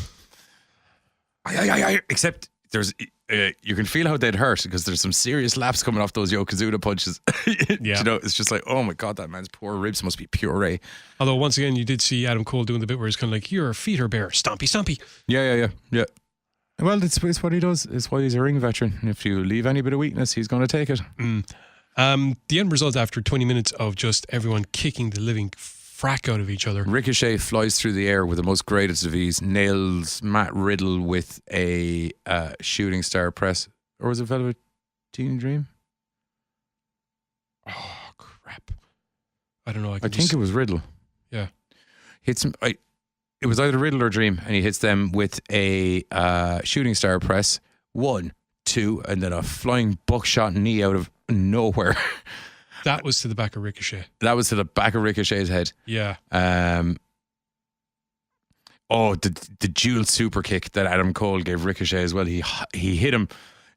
Except there's you can feel how they'd hurt because there's some serious laps coming off those Yokozuna punches. Yeah. You know, it's just like, oh my God, that man's poor ribs must be puree. Although once again, you did see Adam Cole doing the bit where he's kind of like, your feet are bare, stompy, stompy. Yeah. Well, it's what he does. It's why he's a ring veteran. If you leave any bit of weakness, he's going to take it. The end result after 20 minutes of just everyone kicking the living frack out of each other. Ricochet flies through the air with the most greatest of ease, nails Matt Riddle with a shooting star press. Or was it Velveteen Dream? Oh, crap. I don't know. I think it was Riddle. Yeah. Hits him. It was either Riddle or Dream, and he hits them with a shooting star press. 1, 2, and then a flying buckshot knee out of nowhere. That was to the back of Ricochet. That was to the back of Ricochet's head. Yeah. The dual super kick that Adam Cole gave Ricochet as well. He hit him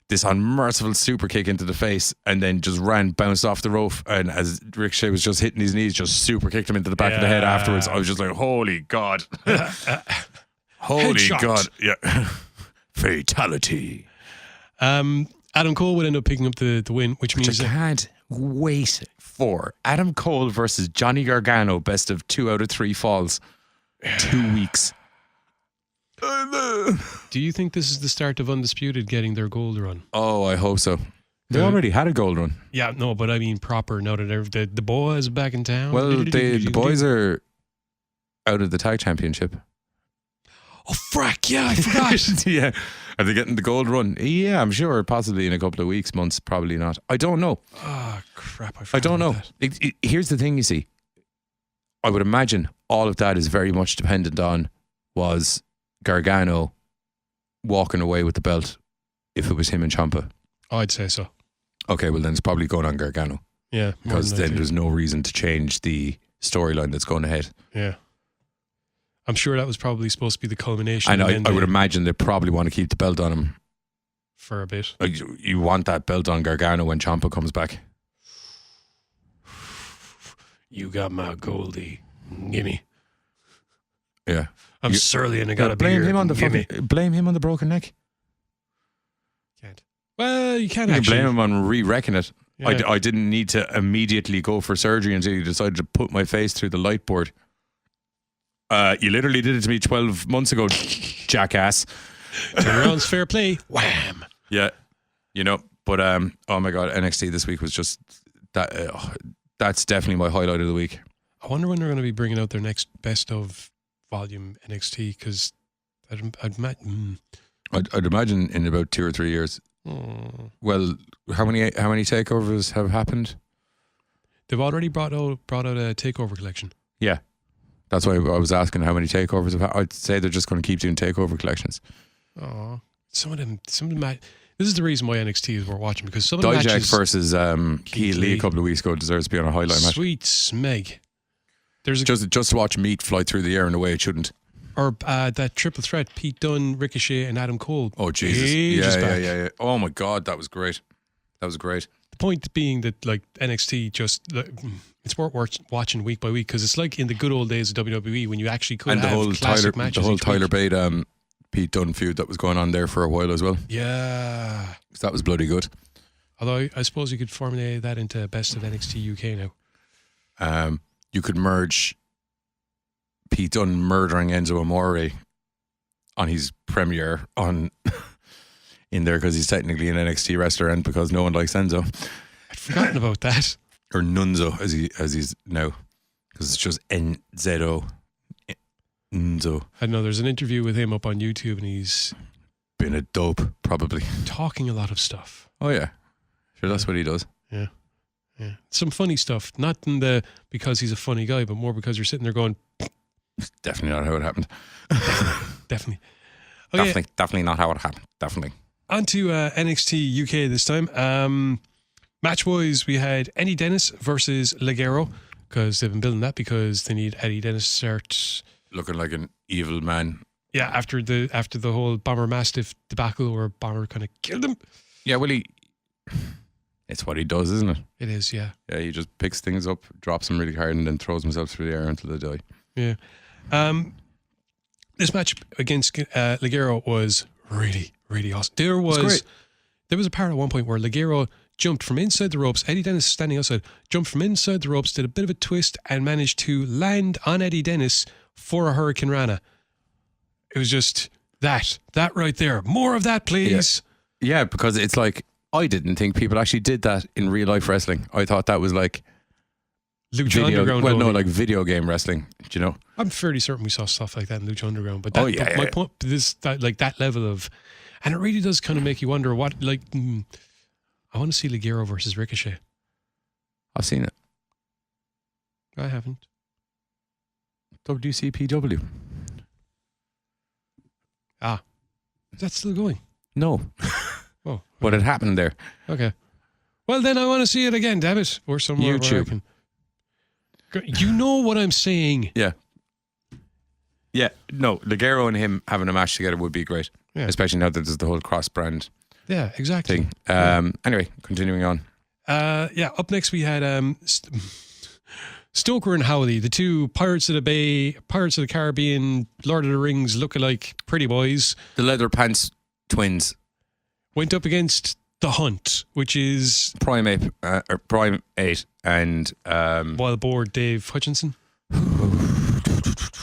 this unmerciful super kick into the face and then just bounced off the rope. And as Ricochet was just hitting his knees, just super kicked him into the back of the head afterwards. I was just like, holy God. Holy Headshot. God. Yeah. Fatality. Adam Cole would end up picking up the win, which means I can't wait for Adam Cole versus Johnny Gargano, best of 2 out of 3 falls. 2 weeks. do you think this is the start of Undisputed getting their gold run? Oh, I hope so. They already had a gold run. Yeah, no, but I mean proper now that the boys are back in town. Well, the boys are out of the tag championship. Oh, frack, yeah, I forgot. Yeah. Are they getting the gold run? Yeah, I'm sure. Possibly in a couple of weeks, months. Probably not. I don't know. Oh, crap. I don't know. Here's the thing, you see. I would imagine all of that is very much dependent on was Gargano walking away with the belt if it was him and Ciampa. Oh, I'd say so. Okay, well then it's probably going on Gargano. Yeah. Because then there's no reason to change the storyline that's going ahead. Yeah. I'm sure that was probably supposed to be the culmination. And I would imagine they probably want to keep the belt on him. For a bit. Like, you want that belt on Gargano when Ciampa comes back. You got my Goldie. Gimme. Yeah. I'm surly and I got a blame beer. him on blame him on the broken neck. Can't. Well, you can't You can actually. blame him on re-wrecking it. Yeah. I didn't need to immediately go for surgery until you decided to put my face through the light board. You literally did it to me 12 months ago, jackass. Turnaround's fair play. Wham. Yeah. You know, but oh my God, NXT this week was just that. That's definitely my highlight of the week. I wonder when they're going to be bringing out their next best of volume NXT, because I'd imagine in about 2 or 3 years. Well, how many takeovers have happened? They've already brought out a takeover collection. Yeah. That's why I was asking how many takeovers have happened. I'd say they're just going to keep doing takeover collections. Oh, some of them. This is the reason why NXT is worth watching, because some of the Dijak matches versus Keith Lee a couple of weeks ago deserves to be on a highlight match. Sweet Smeg. There's just to watch meat fly through the air in a way it shouldn't. Or that triple threat: Pete Dunne, Ricochet, and Adam Cole. Oh Jesus! Yeah. Oh my God, that was great. The point being that like NXT just it's worth watching week by week, because it's like in the good old days of WWE when you actually could have classic matches. The whole Tyler Bate Pete Dunne feud that was going on there for a while as well. Yeah, that was bloody good. Although I suppose you could formulate that into best of NXT UK now. You could merge Pete Dunne murdering Enzo Amore on his premiere on in there, because he's technically an NXT wrestler and because no one likes Enzo. I'd forgotten about that. Or Nunzo as he's now, because it's just Nzo. Nzo. I don't know. There's an interview with him up on YouTube, and he's been a dope, probably talking a lot of stuff. Oh yeah, sure. That's what he does. Yeah. Some funny stuff, not in because he's a funny guy, but more because you're sitting there going, definitely not how it happened. Definitely. Okay. Definitely not how it happened. Definitely. On to NXT UK this time. Match-wise, we had Eddie Dennis versus Ligero, because they've been building that because they need Eddie Dennis to start looking like an evil man. Yeah, after the whole Bomber Mastiff debacle where Bomber kind of killed him. Yeah, well, It's what he does, isn't it? It is, yeah. Yeah, he just picks things up, drops them really hard, and then throws himself through the air until they die. Yeah. This match against Ligero was really, really awesome. There was a part at one point where Ligero jumped from inside the ropes. Eddie Dennis standing outside, jumped from inside the ropes, did a bit of a twist, and managed to land on Eddie Dennis for a Hurricane Rana. It was just that right there. More of that, please. Yeah, because it's like, I didn't think people actually did that in real life wrestling. I thought that was like Lucha Underground. Well, no, only. like video game wrestling. Do you know? I'm fairly certain we saw stuff like that in Lucha Underground. But my point, that level of, and it really does kind of make you wonder what, like, I want to see Ligero versus Ricochet. I've seen it. I haven't. WCPW. Is that still going? No. Oh. But it happened there. Okay. Well, then I want to see it again, damn it. Or somewhere where I YouTube. can... You know what I'm saying. Yeah. Yeah. No, Ligero and him having a match together would be great. Yeah. Especially now that there's the whole Yeah, cross-brand exactly. thing. Anyway, continuing on. Up next we had Stoker and Howley, the two Pirates of the Bay, Pirates of the Caribbean, Lord of the Rings lookalike pretty boys. The Leather Pants twins. Went up against The Hunt, which is Prime 8 and Wild Boar Dave Hutchinson.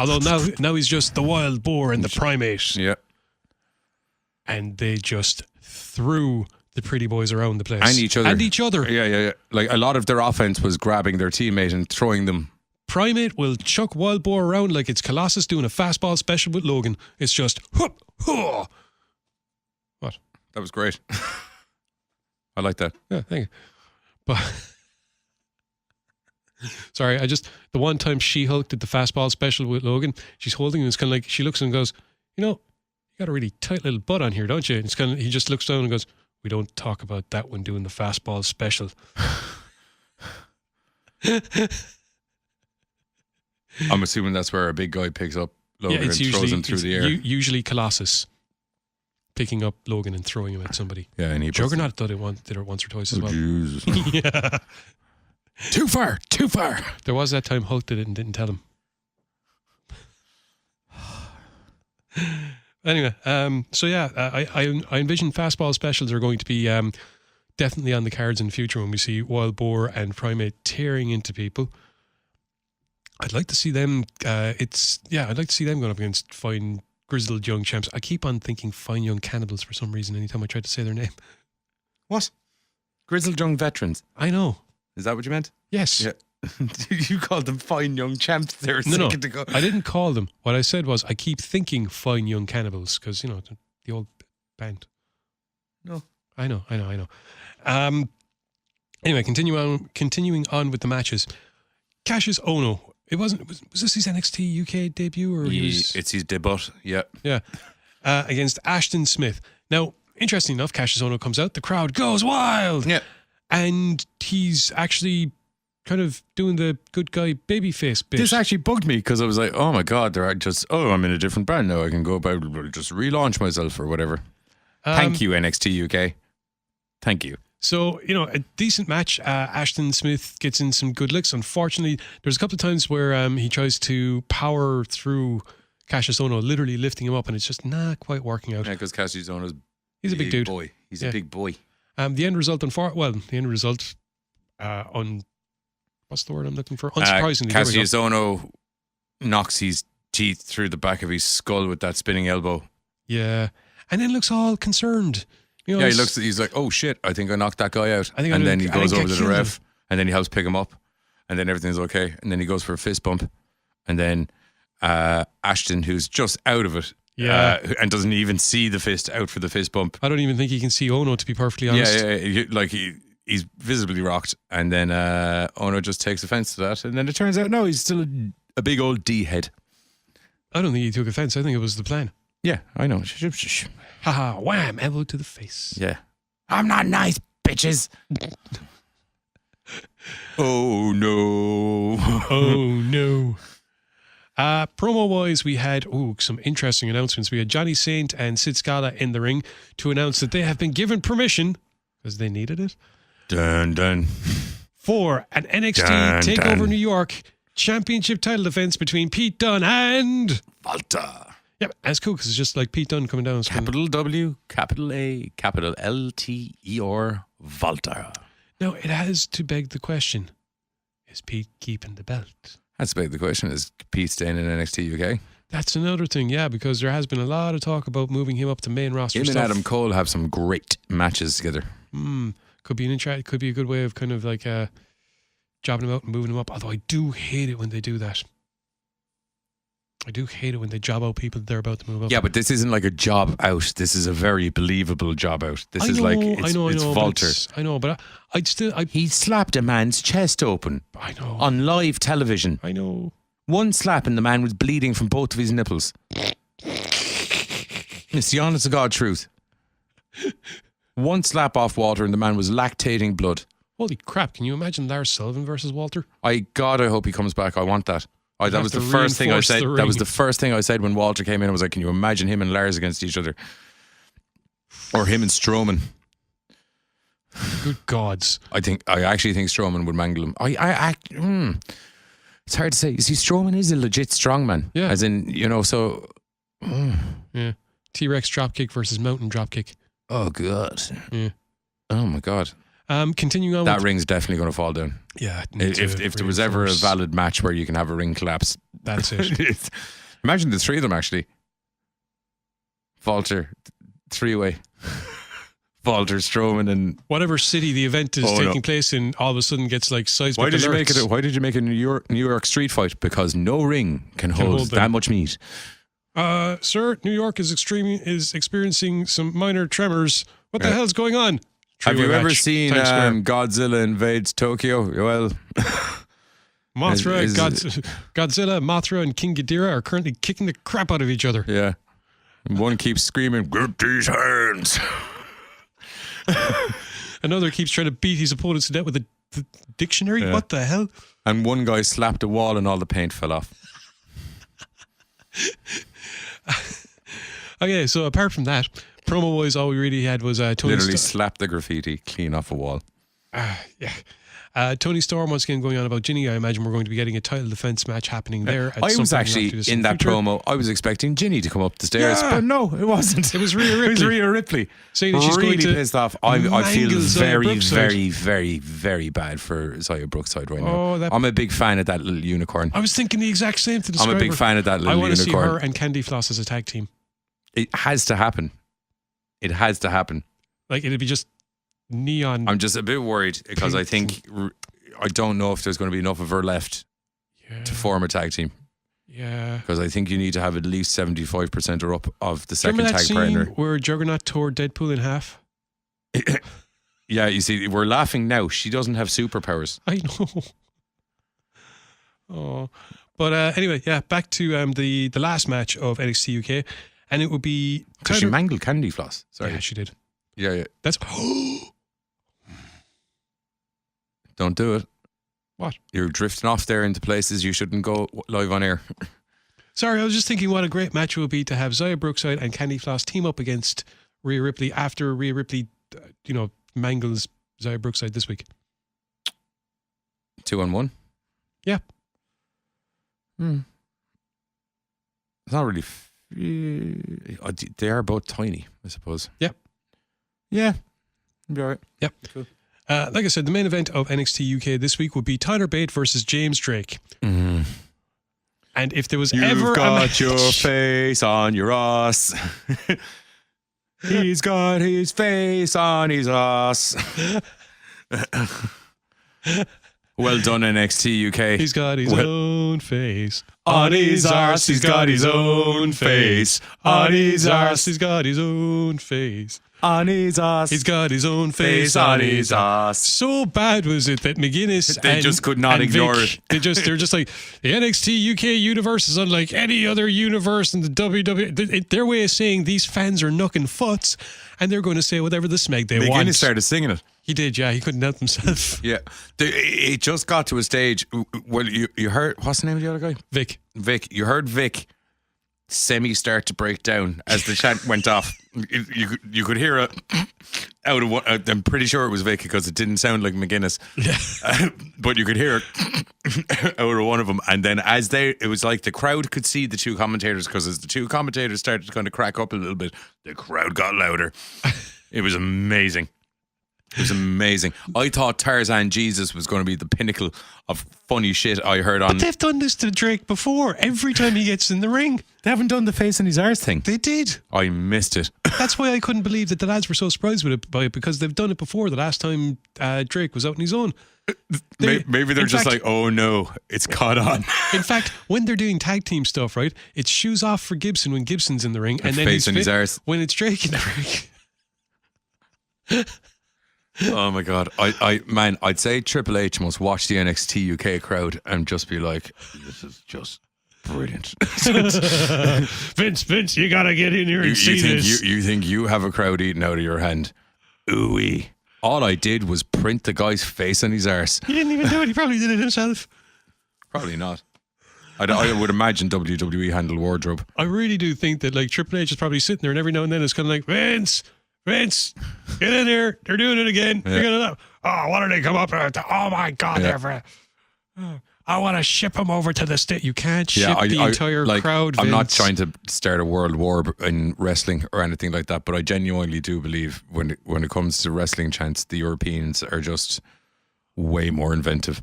Although now he's just the Wild Boar and the Primate. yeah. And they just threw the pretty boys around the place. And each other. Yeah. Yeah. Like a lot of their offense was grabbing their teammate and throwing them. Primate will chuck Wild Boar around like it's Colossus doing a fastball special with Logan. It's just, hup, huh. What? That was great. I like that. Yeah, thank you. But sorry, the one time She-Hulk did the fastball special with Logan, she's holding him. It's kind of like she looks and goes, you got a really tight little butt on here, don't you? And it's kind of, he just looks down and goes, we don't talk about that when doing the fastball special. I'm assuming that's where a big guy picks up Logan and throws him through the air. Usually Colossus picking up Logan and throwing him at somebody. Yeah, and he Juggernaut did it once or twice as well. Jesus. Yeah. Too far. There was that time Hulk did it and didn't tell him. Anyway, I envision fastball specials are going to be definitely on the cards in the future when we see Wild Boar and Primate tearing into people. I'd like to see them. I'd like to see them going up against fine grizzled young champs. I keep on thinking fine young cannibals for some reason. Anytime I try to say their name. What? Grizzled young veterans. I know. Is that what you meant? Yes. Yeah. You called them fine young champs there a second ago. I didn't call them. What I said was I keep thinking fine young cannibals because, the old band. No. I know. Anyway, continuing on with the matches. Cassius Ohno. Was this his NXT UK debut? Or it's his debut, yeah. Yeah. Against Ashton Smith. Now, interesting enough, Cassius Ohno comes out. The crowd goes wild. Yeah. And he's actually kind of doing the good guy babyface bit. This actually bugged me because I was like, oh my God, I'm in a different brand now. I can go about just relaunch myself or whatever. Thank you, NXT UK. Thank you. So, a decent match. Ashton Smith gets in some good licks. Unfortunately, there's a couple of times where he tries to power through Cassius Ohno, literally lifting him up, and it's just not quite working out. Yeah, because Cassius Ohno's he's a big dude. Boy. He's a big boy. The end result, what's the word I'm looking for? Unsurprisingly, Cassius Ohno knocks his teeth through the back of his skull with that spinning elbow. Yeah. And then looks all concerned. He's like, oh shit, I think I knocked that guy out. And then he goes over to the ref and then he helps pick him up and then everything's okay. And then he goes for a fist bump. And then Ashton, who's just out of it, and doesn't even see the fist out for the fist bump. I don't even think he can see Ohno, to be perfectly honest. Yeah. He's visibly rocked. And then Ohno just takes offense to that. And then it turns out, no, he's still a big old D head. I don't think he took offense. I think it was the plan. Yeah, I know. Haha, wham, elbow to the face. Yeah. I'm not nice, bitches. Oh, no. Oh, no. Promo-wise, we had some interesting announcements. We had Johnny Saint and Sid Scala in the ring to announce that they have been given permission, because they needed it, Dun dun. For an NXT TakeOver New York championship title defense between Pete Dunne and Walter. Yeah, that's cool because it's just like Pete Dunne coming down. Capital W, capital A, capital LTER, Walter. Now, it has to beg the question, is Pete keeping the belt? That's about the question. Is Pete staying in NXT UK? That's another thing, yeah, because there has been a lot of talk about moving him up to main roster Him stuff. and Adam Cole have some great matches together. Could be could be a good way of kind of like jobbing him out and moving him up. Although I do hate it when they do that. I do hate it when they job out people that they're about to move up. Yeah, but this isn't like a job out. This is a very believable job out. This is like it's Walter. I know, but I'd still. He slapped a man's chest open. I know. On live television. I know. One slap and the man was bleeding from both of his nipples. It's the honest to God truth. One slap off Walter and the man was lactating blood. Holy crap! Can you imagine Lars Sullivan versus Walter? I hope he comes back. I want that. That was the first thing I said. That was the first thing I said when Walter came in. I was like, can you imagine him and Lars against each other? Or him and Strowman. Good gods. I actually think Strowman would mangle him. It's hard to say. You see, Strowman is a legit strongman. Yeah. As in, so... Yeah. T-Rex dropkick versus mountain dropkick. Oh, God. Yeah. Oh, my God. Continuing on that ring's definitely going to fall down. Yeah. If there was ever a valid match where you can have a ring collapse. That's it. Imagine the three of them, actually. Walter, three-way. Walter, Strowman, and whatever city the event is taking place in, all of a sudden gets like seismic Why did alerts. you make it New York street fight? Because no ring can hold that much meat. Sir, New York is experiencing some minor tremors. What the hell's going on? Have you ever seen Godzilla invades Tokyo? Well, Mothra, Godzilla, Mothra, and King Ghidorah are currently kicking the crap out of each other. Yeah. And one keeps screaming, "Get these hands!" Another keeps trying to beat his opponents to death with a dictionary. Yeah. What the hell? And one guy slapped a wall and all the paint fell off. Okay, so apart from that, promo-wise, all we really had was Tony literally slapped the graffiti clean off a wall. Yeah. Tony Storm once again going on about Ginny. I imagine we're going to be getting a title defense match happening there. I was actually in that promo. I was expecting Ginny to come up the stairs, but no, it wasn't. It was Rhea Ripley. It was Rhea Ripley. Saying that she's really going to pissed off. I feel very, very, very, very bad for Xia Brookside right now. I'm a big fan of that little unicorn. I was thinking the exact same to describe I'm a big fan of that little unicorn. I want to see her and Candy Floss as a tag team. It has to happen. It has to happen. Like it'd be just neon. I'm just a bit worried because I think I don't know if there's going to be enough of her left to form a tag team. Yeah. Because I think you need to have at least 75% or up of the second tag partner. Where Juggernaut tore Deadpool in half? Yeah, you see, we're laughing now. She doesn't have superpowers. I know. Oh. But anyway, yeah, back to the last match of NXT UK. And it would be... Because she mangled Candy Floss. Sorry. Yeah, she did. Yeah. That's... Don't do it. What? You're drifting off there into places you shouldn't go live on air. Sorry, I was just thinking what a great match it would be to have Xia Brookside and Candy Floss team up against Rhea Ripley after Rhea Ripley, mangles Xia Brookside this week. 2-on-1? Yeah. It's not really... they are both tiny, I suppose. Yep. Yeah. Be all right. Yep. Cool. Like I said, the main event of NXT UK this week would be Tyler Bate versus James Drake. Mm-hmm. And if there was You've got your face on your ass. He's got his face on his ass. Well done, NXT UK. He's got his own face. On his arse, he's got his own face. On his arse, he's got his own face. On his ass. He's got his own face on his ass. So bad was it that McGuinness they just could not ignore Vic, it. They're just like, the NXT UK universe is unlike any other universe in the WWE. Their way of saying these fans are knucking futs, and they're going to say whatever the smeg they want. McGuinness started singing it. He did, yeah. He couldn't help himself. Yeah. It just got to a stage. Well, you heard, what's the name of the other guy? Vic. You heard Vic start to break down as the chant went off. You could hear out of one. I'm pretty sure it was Vic because it didn't sound like McGuinness. Yeah. But you could hear it out of one of them. And then it was like the crowd could see the two commentators, because as the two commentators started to kind of crack up a little bit, the crowd got louder. It was amazing. It was amazing. I thought Tarzan Jesus was going to be the pinnacle of funny shit I heard on. But they've done this to Drake before. Every time he gets in the ring. They haven't done the face in his arse thing. They did. I missed it. That's why I couldn't believe that the lads were so surprised by it, because they've done it before. The last time Drake was out on his own. Maybe they're just like, oh no, it's caught on. In fact, when they're doing tag team stuff, right, it's shoes off for Gibson when Gibson's in the ring, and then face in his arse when it's Drake in the ring. Oh my God. I'd say Triple H must watch the NXT UK crowd and just be like, this is just brilliant. Vince, you gotta get in here and see this. You think you have a crowd eating out of your hand? Ooh-wee. All I did was print the guy's face on his arse. He didn't even do it. He probably did it himself. Probably not. I would imagine WWE handle wardrobe. I really do think that like Triple H is probably sitting there, and every now and then it's kind of like, Vince, get in here. They're doing it again. Yeah. They're gonna. Oh, what did they come up with? Oh my God, Yeah. I want to ship them over to the state. You can't ship the entire crowd. I'm not Vince. trying to start a world war in wrestling or anything like that, but I genuinely do believe when it comes to wrestling chants, the Europeans are just way more inventive.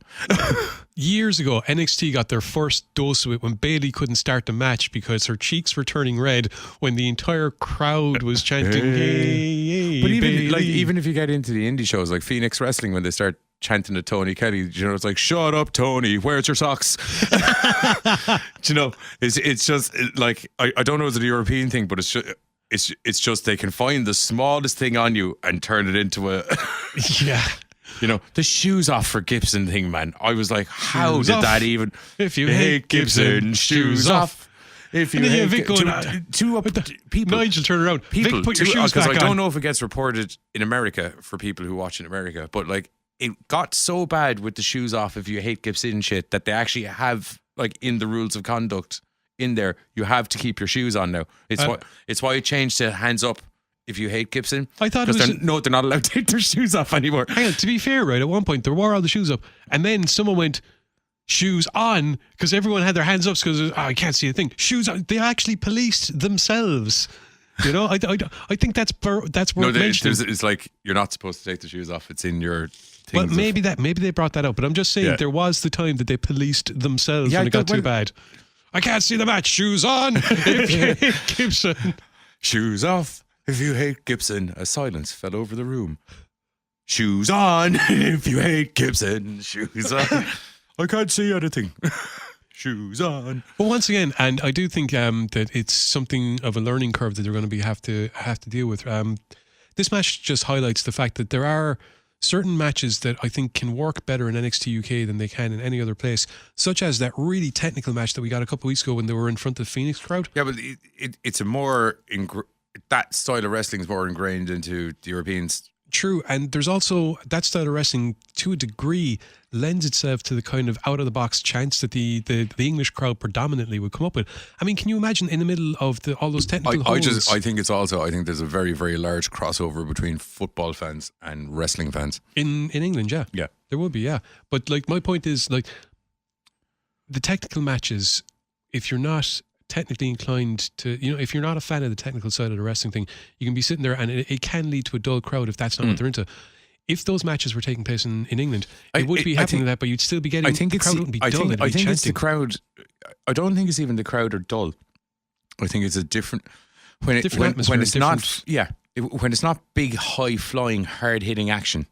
Years ago, NXT got their first dose of it when Bayley couldn't start the match because her cheeks were turning red when the entire crowd was chanting, "Hey, But Bayley." even if you get into the indie shows like Phoenix Wrestling, when they start chanting to Tony Kelly, it's like, shut up, Tony, where's your socks? It's just like, I don't know if it's a European thing, but it's just they can find the smallest thing on you and turn it into a yeah. The shoes off for Gibson thing, man. I was like, how Shoes did off. that even? If you hate Gibson, shoes off. If you And then you hate have Vic going, people, Nigel, turn around. people, Vic, put your shoes back I don't on. know if it gets reported in America for people who watch in America, but like it got so bad with the shoes off if you hate Gibson shit that they actually have like in the rules of conduct in there, you have to keep your shoes on now. It's why it changed to hands up if you hate Gibson. I thought it was they're not allowed to take their shoes off anymore. Hang on, to be fair, right, at one point they wore all the shoes up, and then someone went, shoes on, because everyone had their hands up because I can't see a thing. Shoes on. They actually policed themselves. I think that's worth mentioning. It's like you're not supposed to take the shoes off. It's in your things. Well, maybe they brought that up, but I'm just saying there was the time that they policed themselves when it got too bad. I can't see the match. Shoes on if you hate Gibson. Shoes off if you hate Gibson. A silence fell over the room. Shoes on if you hate Gibson. Shoes on. I can't see anything. Shoes on. Well, once again, and I do think that it's something of a learning curve that they're going to have to deal with. This match just highlights the fact that there are certain matches that I think can work better in NXT UK than they can in any other place, such as that really technical match that we got a couple of weeks ago when they were in front of the Phoenix crowd. Yeah, but it's a more that style of wrestling is more ingrained into the Europeans. True, and there's also that style of wrestling to a degree lends itself to the kind of out of the box chants that the English crowd predominantly would come up with. I mean, can you imagine in the middle of all those technical holds? I think there's a very, very large crossover between football fans and wrestling fans in England. Yeah, there would be. Yeah, but like my point is like the technical matches. If you're not technically inclined to, if you're not a fan of the technical side of the wrestling thing, you can be sitting there and it can lead to a dull crowd if that's not what they're into. If those matches were taking place in England, it would be happening that, but you'd still be getting. I think the crowd wouldn't be dull. I think it's the crowd. I don't think it's even the crowd are dull. I think it's a different when it's not big, high flying, hard hitting action.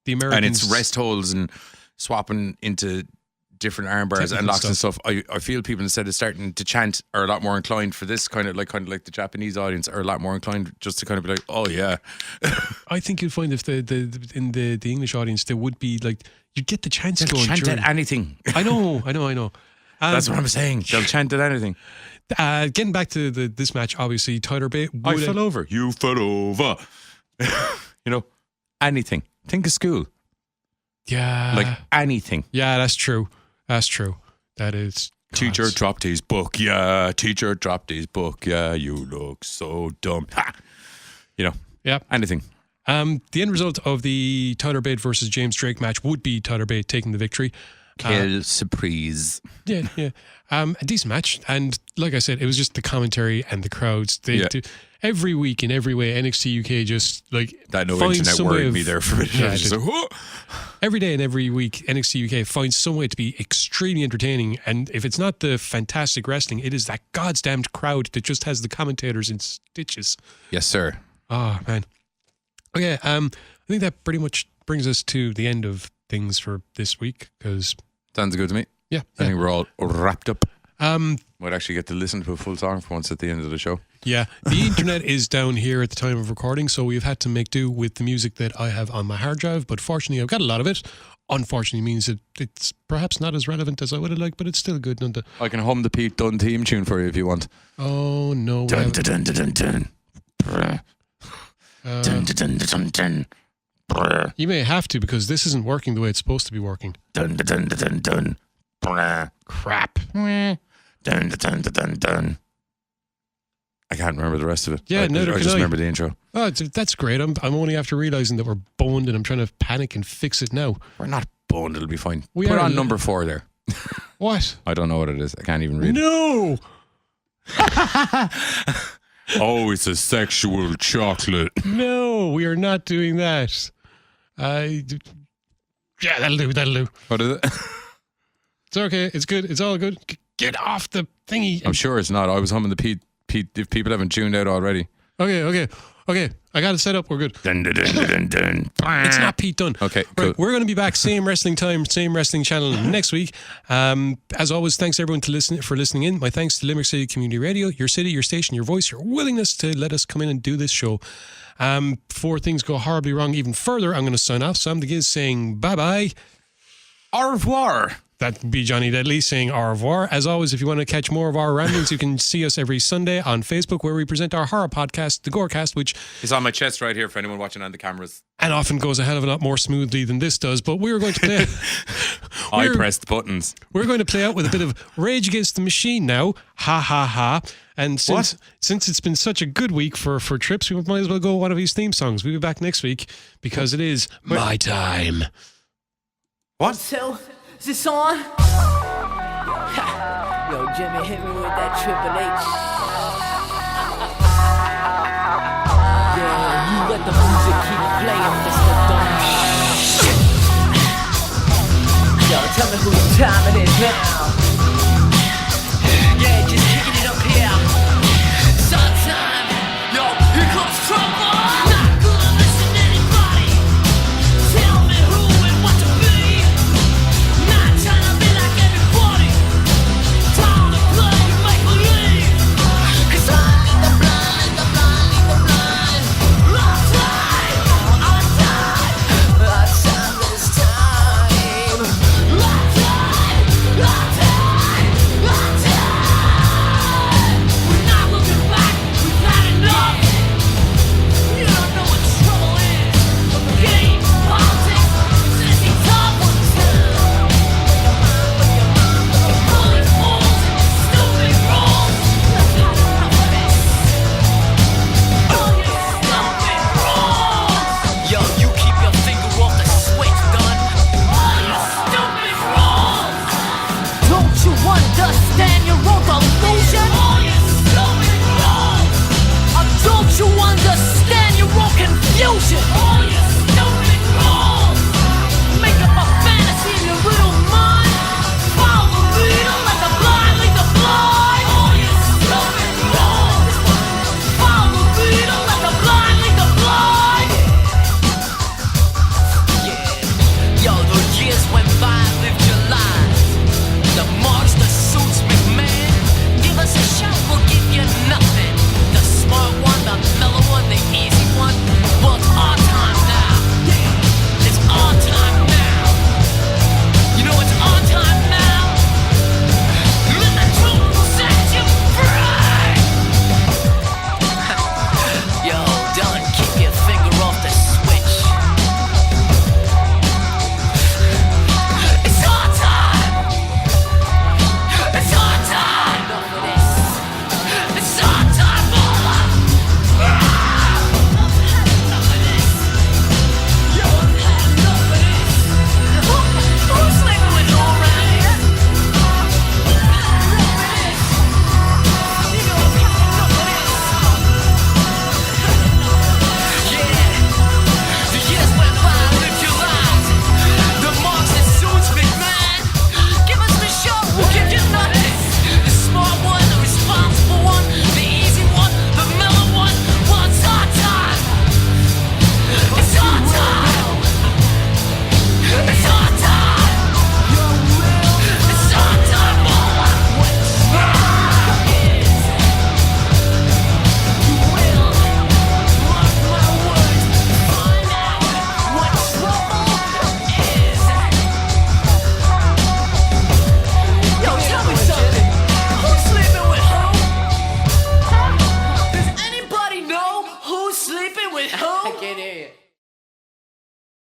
The Americans, and it's rest holds and swapping into different arm bars and locks and stuff. I feel people, instead of starting to chant, are a lot more inclined for this kind of like the Japanese audience are a lot more inclined just to kind of be like, oh yeah. I think you'll find if in the English audience there would be like, you'd get the chants going. Chant at anything. I know. That's what I'm saying. They'll chant at anything. Getting back to this match, obviously Tyler Bate. I fell over. You fell over. Anything. Think of school. Yeah. Like anything. Yeah, that's true. That is. Teacher dropped his book. Yeah. Teacher dropped his book. Yeah. You look so dumb. Ha! Yeah. Anything. The end result of the Tyler Bate versus James Drake match would be Tyler Bate taking the victory. Quelle surprise. Yeah. A decent match. And like I said, it was just the commentary and the crowds. Every week in every way, NXT UK just like That no finds internet some way worried of- me there for it. Yeah, I was just like, "Whoa." every day and every week, NXT UK finds some way to be extremely entertaining. And if it's not the fantastic wrestling, it is that goddamned crowd that just has the commentators in stitches. Yes, sir. Oh, man. Okay, I think that pretty much brings us to the end of things for this week because, Sounds good to me. yeah. I think we're all wrapped up. Um, Might actually get to listen to a full song for once at the end of the show. Yeah, the internet is down here at the time of recording, so we've had to make do with the music that I have on my hard drive, but fortunately I've got a lot of it. Unfortunately means that it's perhaps not as relevant as I would have liked, but it's still good. I can hum the Pete Dunne theme tune for you if you want. Oh, no. Dun, dun, dun, dun, dun. Brr. Dun, dun, dun, dun, dun. Brr. You may have to because this isn't working the way it's supposed to be working. Dun, dun, dun, dun, dun, dun. Brr. Crap. Dun, dun, dun, dun, dun, dun. I can't remember the rest of it. Yeah, neither I can just I. remember the intro. Oh, that's great. I'm only after realising that we're boned and I'm trying to panic and fix it now. We're not boned, it'll be fine. We Put are on li- number 4 there. What? I don't know what it is. I can't even read it. No! Oh, it's a sexual chocolate. No, we are not doing that. Yeah, that'll do. What is it? It's okay. It's good. It's all good. Get off the thingy. I'm sure it's not. I was humming the Pete, if people haven't tuned out already. Okay. I got it set up. We're good. Dun, dun, dun, dun, dun, dun. It's not Pete Dunne. Okay, cool. Right, we're going to be back, same wrestling time, same wrestling channel next week. As always, thanks everyone for listening in. My thanks to Limerick City Community Radio, your city, your station, your voice, your willingness to let us come in and do this show. Before things go horribly wrong even further, I'm going to sign off. So I'm the Giz saying bye-bye. Au revoir. That'd be Johnny Deadly saying au revoir. As always, if you want to catch more of our ramblings, you can see us every Sunday on Facebook where we present our horror podcast, The Gorecast, which It's on my chest right here for anyone watching on the cameras. and often goes a hell of a lot more smoothly than this does. But we're going to play. I pressed buttons. We're going to play out with a bit of Rage Against the Machine now. Ha ha ha. And since it's been such a good week for trips, we might as well go one of these theme songs. We'll be back next week because it is my time. What? So, is this on? Yo, Jimmy, hit me with that Triple H. Yeah, you let the music keep playing, Mr. Dumb. Yo, tell me whose time it is now.